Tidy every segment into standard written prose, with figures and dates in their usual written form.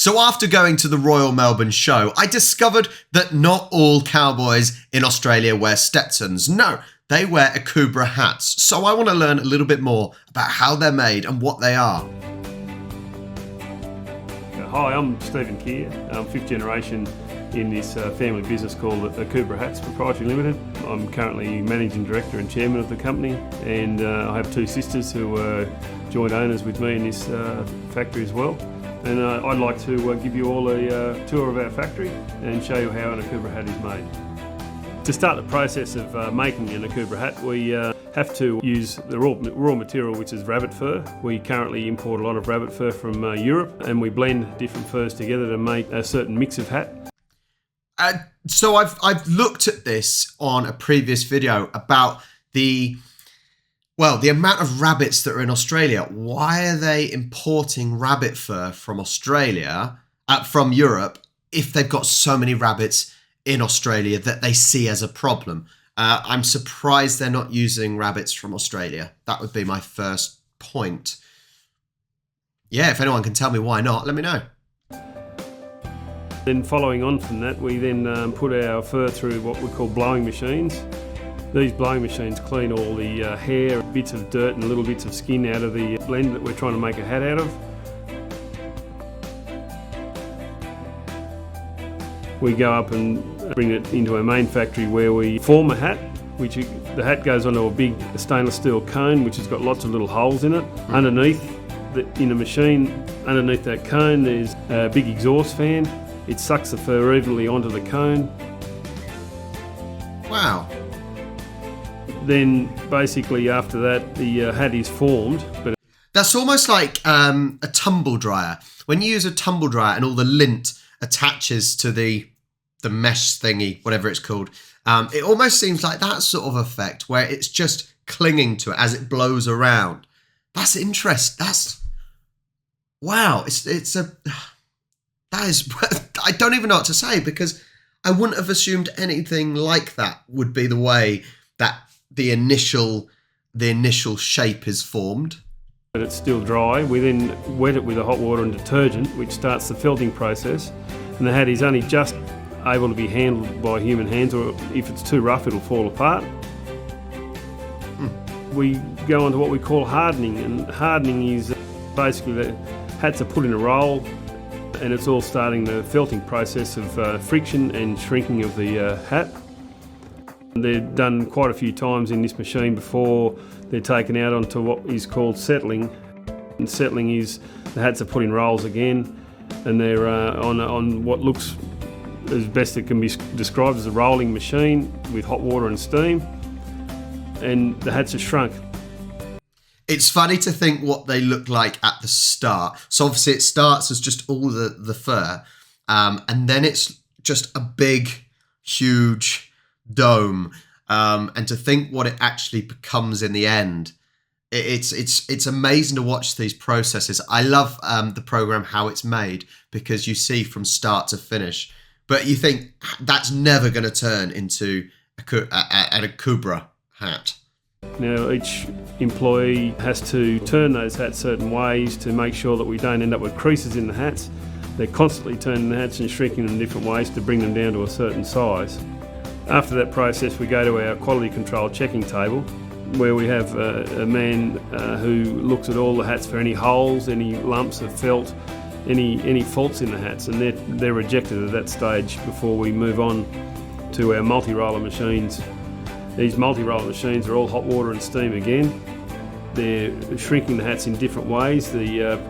So after going to the Royal Melbourne Show, I discovered that not all cowboys in Australia wear stetsons. No, they wear Akubra hats. So I want to learn a little bit more about how they're made and what they are. Hi, I'm Stephen Keir. I'm fifth generation in this family business called Akubra Hats Proprietary Limited. I'm currently Managing Director and Chairman of the company, and I have two sisters who are joint owners with me in this factory as well. And I'd like to give you all a tour of our factory and show you how an Akubra hat is made. To start the process of making an Akubra hat, we have to use the raw material, which is rabbit fur. We currently import a lot of rabbit fur from Europe, and we blend different furs together to make a certain mix of hat. So I've looked at this on a previous video about the amount of rabbits that are in Australia. Why are they importing rabbit fur from Australia, from Europe, if they've got so many rabbits in Australia that they see as a problem? I'm surprised they're not using rabbits from Australia. That would be my first point. Yeah, if anyone can tell me why not, let me know. Then following on from that, we then put our fur through what we call blowing machines. These blowing machines clean all the hair, bits of dirt and little bits of skin out of the blend that we're trying to make a hat out of. We go up and bring it into our main factory where we form a hat, the hat goes onto a big stainless steel cone which has got lots of little holes in it. Underneath, in the machine, underneath that cone there's a big exhaust fan. It sucks the fur evenly onto the cone. Wow. Then basically after that the hat is formed. But that's almost like a tumble dryer. When you use a tumble dryer and all the lint attaches to the mesh thingy, whatever it's called, it almost seems like that sort of effect where it's just clinging to it as it blows around. That's interesting. Wow. I don't even know what to say, because I wouldn't have assumed anything like that would be the way that the initial shape is formed. But it's still dry. We then wet it with a hot water and detergent, which starts the felting process. And the hat is only just able to be handled by human hands, or if it's too rough, it'll fall apart. We go on to what we call hardening, and hardening is basically the hats are put in a roll, and it's all starting the felting process of friction and shrinking of the hat. They're done quite a few times in this machine before they're taken out onto what is called settling. And settling is the hats are put in rolls again, and they're on what looks as best it can be described as a rolling machine with hot water and steam, and the hats are shrunk. It's funny to think what they look like at the start. So obviously it starts as just all the fur, and then it's just a big, huge dome. And to think what it actually becomes in the end, it's amazing to watch these processes. I love the program how it's made, because you see from start to finish. But you think that's never going to turn into an Akubra hat. Now each employee has to turn those hats certain ways to make sure that we don't end up with creases in the hats. They're constantly turning the hats and shrinking them in different ways to bring them down to a certain size. After that process we go to our quality control checking table, where we have a man who looks at all the hats for any holes, any lumps of felt, any faults in the hats, and they're rejected at that stage before we move on to our multi-roller machines. These multi-roller machines are all hot water and steam again. They're shrinking the hats in different ways. The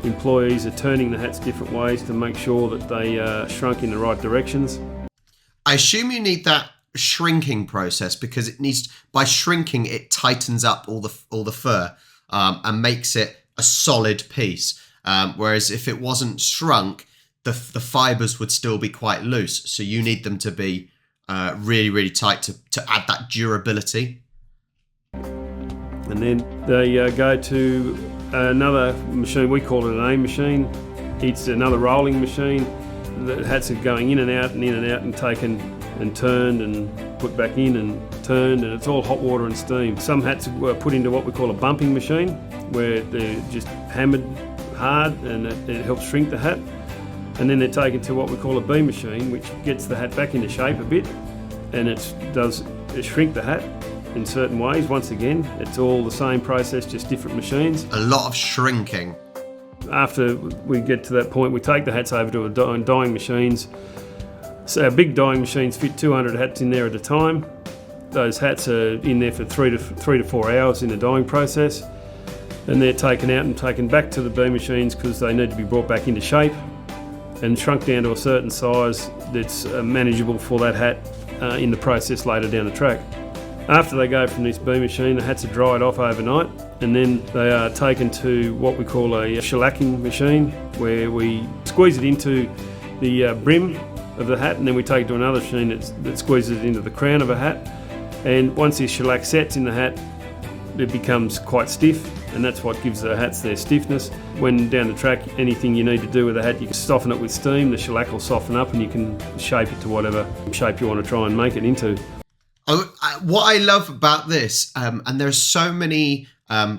employees are turning the hats different ways to make sure that they shrunk in the right directions. I assume you need that shrinking process because by shrinking it tightens up all the fur and makes it a solid piece. Whereas if it wasn't shrunk, the fibers would still be quite loose. So you need them to be really, really tight to add that durability. And then they go to another machine. We call it an A machine. It's another rolling machine. The hats are going in and out and taken and turned and put back in and turned, and it's all hot water and steam. Some hats were put into what we call a bumping machine, where they're just hammered hard and it helps shrink the hat. and then they're taken to what we call a B machine, which gets the hat back into shape a bit, and it does shrink the hat in certain ways. Once again, it's all the same process, just different machines. A lot of shrinking. After we get to that point, we take the hats over to dyeing machines. So our big dyeing machines fit 200 hats in there at a time. Those hats are in there for 3 to 4 hours in the dyeing process, and they're taken out and taken back to the B machines because they need to be brought back into shape and shrunk down to a certain size that's manageable for that hat in the process later down the track. After they go from this B machine, the hats are dried off overnight, and then they are taken to what we call a shellacking machine, where we squeeze it into the brim of the hat, and then we take it to another machine that squeezes it into the crown of a hat. And once this shellac sets in the hat, it becomes quite stiff, and that's what gives the hats their stiffness. When down the track, anything you need to do with the hat, you can soften it with steam, the shellac will soften up, and you can shape it to whatever shape you want to try and make it into. What I love about this, and there are so many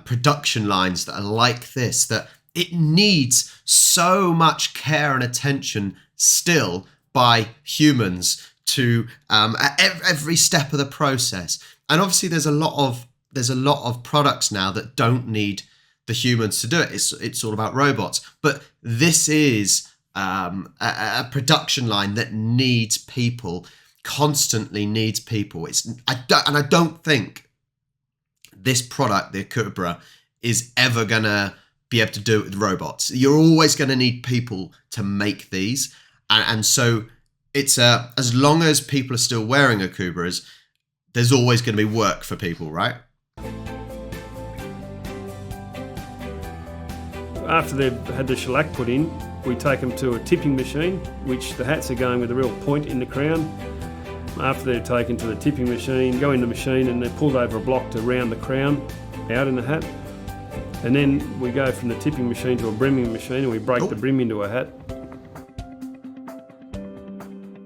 production lines that are like this, that it needs so much care and attention still by humans to at every step of the process. And obviously there's a lot of products now that don't need the humans to do it. It's all about robots. But this is a production line that needs people, constantly needs people. I don't think this product, the Akubra, is ever gonna be able to do it with robots. You're always gonna need people to make these, and so it's as long as people are still wearing Akubras, there's always going to be work for people, right? After they've had the shellac put in, we take them to a tipping machine, which the hats are going with a real point in the crown. After they're taken to the tipping machine, go in the machine, and they're pulled over a block to round the crown out in the hat. And then we go from the tipping machine to a brimming machine, and we break the brim into a hat.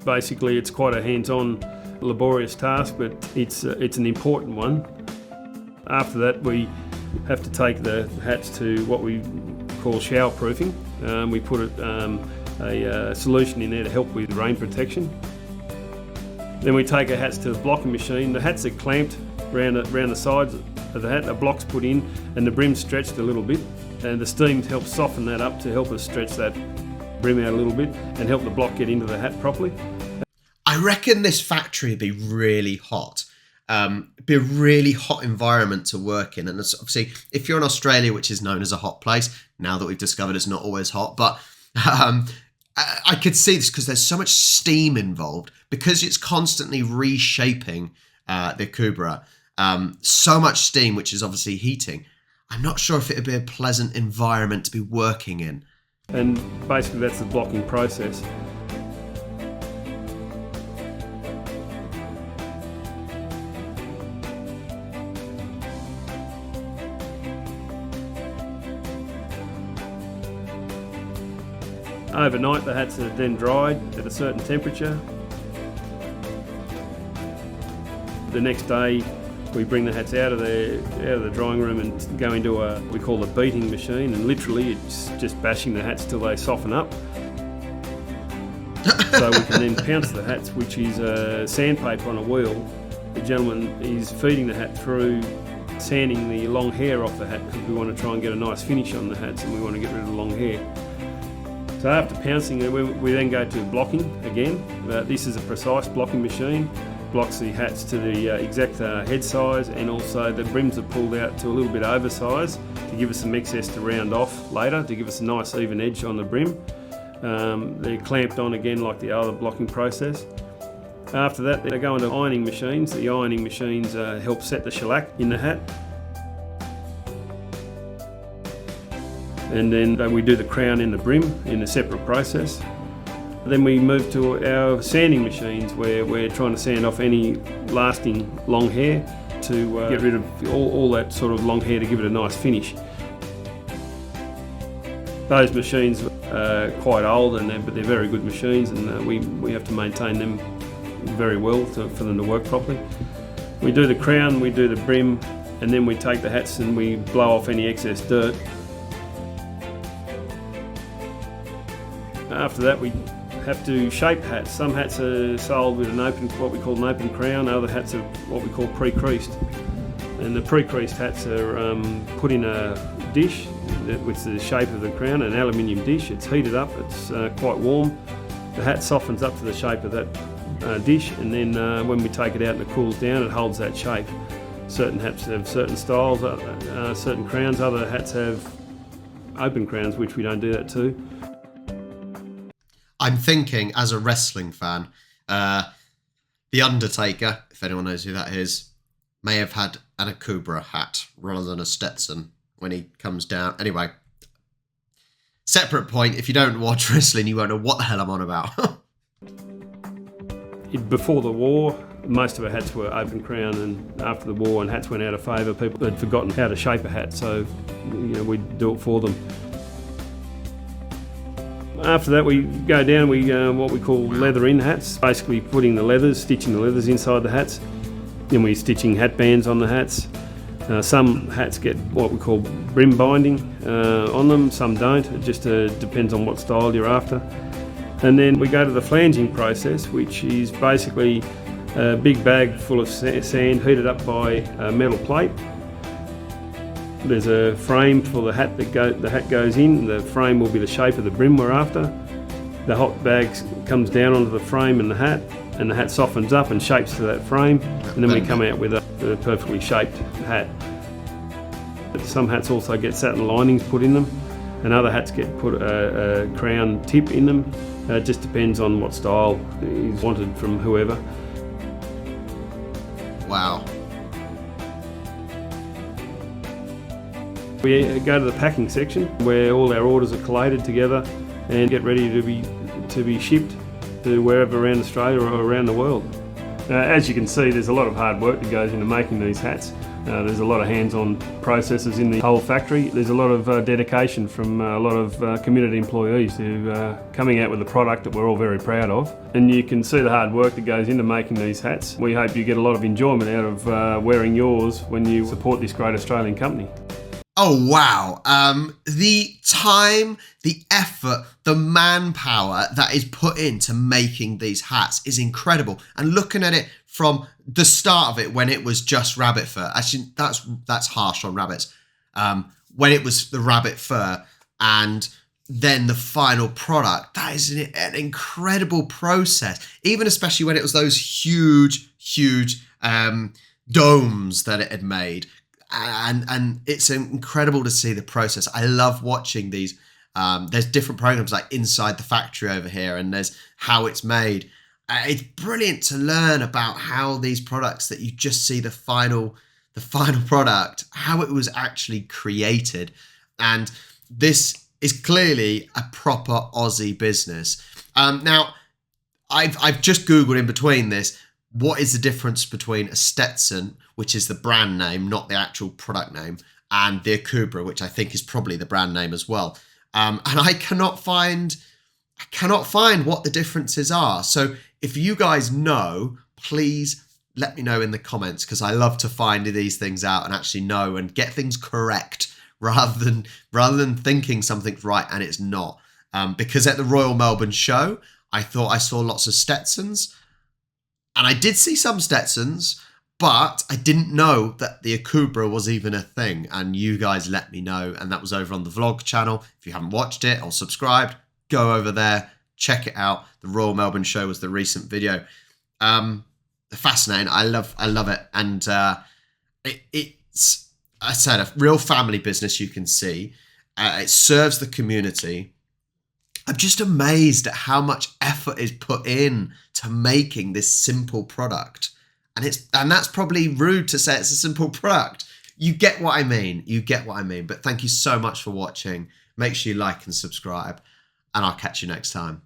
Basically, it's quite a hands-on, laborious task, but it's an important one. After that, we have to take the hats to what we call shower proofing. We put a solution in there to help with rain protection. Then we take our hats to the blocking machine. The hats are clamped around the sides of the hat. A block's put in, and the brim's stretched a little bit, and the steam helps soften that up to help us stretch that brim out a little bit and help the block get into the hat properly. I reckon this factory would be really hot. It'd be a really hot environment to work in. And it's obviously, if you're in Australia, which is known as a hot place, now that we've discovered it's not always hot, but I could see this because there's so much steam involved, because it's constantly reshaping the Akubra. So much steam, which is obviously heating. I'm not sure if it would be a pleasant environment to be working in. And basically that's the blocking process. Overnight the hats are then dried at a certain temperature. The next day we bring the hats out of the drying room and go into what we call a beating machine, and literally it's just bashing the hats till they soften up. So we can then pounce the hats, which is sandpaper on a wheel. The gentleman is feeding the hat through, sanding the long hair off the hat, because we want to try and get a nice finish on the hats and we want to get rid of the long hair. So after pouncing, we then go to blocking again. This is a precise blocking machine. Blocks the hats to the exact head size, and also the brims are pulled out to a little bit oversized to give us some excess to round off later, to give us a nice even edge on the brim. They're clamped on again like the other blocking process. After that, they go into ironing machines. The ironing machines help set the shellac in the hat. And then we do the crown and the brim in a separate process. Then we move to our sanding machines, where we're trying to sand off any lasting long hair to get rid of all that sort of long hair to give it a nice finish. Those machines are quite old, but they're very good machines, and we have to maintain them very well for them to work properly. We do the crown, we do the brim, and then we take the hats and we blow off any excess dirt. After that, we have to shape hats. Some hats are sold with what we call an open crown. Other hats are what we call pre-creased. And the pre-creased hats are put in a dish with the shape of the crown, an aluminium dish. It's heated up, it's quite warm. The hat softens up to the shape of that dish, and then when we take it out and it cools down, it holds that shape. Certain hats have certain styles, certain crowns. Other hats have open crowns, which we don't do that to. I'm thinking, as a wrestling fan, The Undertaker, if anyone knows who that is, may have had an Akubra hat rather than a Stetson when he comes down. Anyway, separate point. If you don't watch wrestling, you won't know what the hell I'm on about. Before the war, most of our hats were open crown, and after the war, when hats went out of favour, people had forgotten how to shape a hat, so we'd do it for them. After that, we go down, what we call leather in hats, basically stitching the leathers inside the hats. Then we're stitching hat bands on the hats. Some hats get what we call brim binding on them, some don't. It just depends on what style you're after. And then we go to the flanging process, which is basically a big bag full of sand heated up by a metal plate. There's a frame for the hat the hat goes in. The frame will be the shape of the brim we're after. The hot bag comes down onto the frame and the hat softens up and shapes to that frame, and then we come out with a perfectly shaped hat. Some hats also get satin linings put in them, and other hats get put a crown tip in them. It just depends on what style is wanted from whoever. Wow. We go to the packing section where all our orders are collated together and get ready to be shipped to wherever around Australia or around the world. As you can see, there's a lot of hard work that goes into making these hats. There's a lot of hands-on processes in the whole factory. There's a lot of dedication from a lot of community employees who are coming out with a product that we're all very proud of. And you can see the hard work that goes into making these hats. We hope you get a lot of enjoyment out of wearing yours when you support this great Australian company. Oh, wow. The time, the effort, the manpower that is put into making these hats is incredible. And looking at it from the start of it, when it was just rabbit fur, actually, that's harsh on rabbits. When it was the rabbit fur and then the final product, that is an incredible process. Even especially when it was those huge domes that it had made. And it's incredible to see the process. I love watching these. There's different programs like Inside the Factory over here, and there's how it's made. It's brilliant to learn about how these products that you just see the final product, how it was actually created. And this is clearly a proper Aussie business. Now, I've just Googled in between this, what is the difference between a Stetson, which is the brand name, not the actual product name, and the Akubra, which I think is probably the brand name as well. And I cannot find what the differences are. So if you guys know, please let me know in the comments, because I love to find these things out and actually know and get things correct rather than thinking something's right and it's not. Because at the Royal Melbourne Show, I thought I saw lots of Stetsons. And I did see some Stetsons, but I didn't know that the Akubra was even a thing. And you guys let me know. And that was over on the vlog channel. If you haven't watched it or subscribed, go over there, check it out. The Royal Melbourne Show was the recent video. Fascinating. I love it. And it's, I said, a real family business, you can see. It serves the community. I'm just amazed at how much effort is put in to making this simple product. And that's probably rude to say it's a simple product. You get what I mean. But thank you so much for watching. Make sure you like and subscribe, and I'll catch you next time.